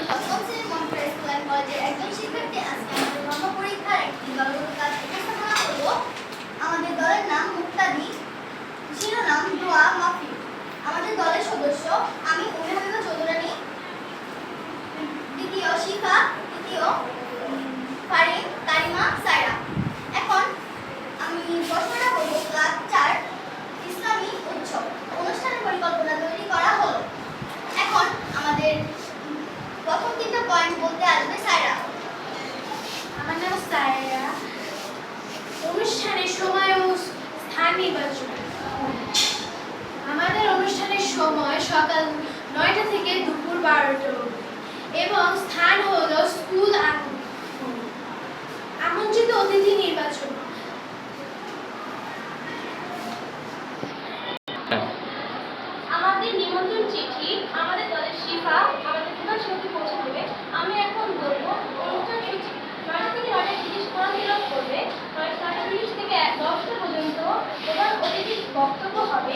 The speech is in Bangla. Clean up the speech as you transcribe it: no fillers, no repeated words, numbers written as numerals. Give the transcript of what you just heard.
সপ্তম শ্রেণীর মন্ত্রী স্কুল অ্যান্ড কলেজের একজন শিক্ষার্থী। আজকে আমাদের ধর্ম পরীক্ষার একটি দলগত কাজ উপস্থাপনা করব। আমাদের দলের নাম মুক্তাদি, শিরোনাম দোয়া মাহফিল। আমাদের দলের সদস্য আমি উম্মে হাবিবা চৌধুরানী, দ্বিতীয় শিখা, তৃতীয় ফারিন, তারিমা, সায়রা। এখন আমি প্রশ্নটা করব ক্লাস 4 ইসলামী উৎসব অনুষ্ঠানের পরিকল্পনা তৈরি করা হলো। এখন আমাদের প্রথম তিনটা পয়েন্ট বলতে আসবে সায়রা। আমার নাম সায়রা। অনুষ্ঠানের সময় ও স্থান নির্বাচন। আমাদের অনুষ্ঠানের সময় সকাল 9টা থেকে দুপুর 12টা এবং স্থান হলো স্কুল আমন্ত্রিত অতিথি নির্বাচন। আমাদের নিমন্ত্রণ চিঠি আমাদের দলের শিফা আমাদের প্রধান শিক্ষককে পৌঁছে দেবে। আমি এখন বলবো অনুষ্ঠান সূচি 9টা থেকে 9:30 কোরআন তিলাওয়াত করবে। 9:30 থেকে 10টা পর্যন্ত প্রধান অতিথির বক্তব্য হবে।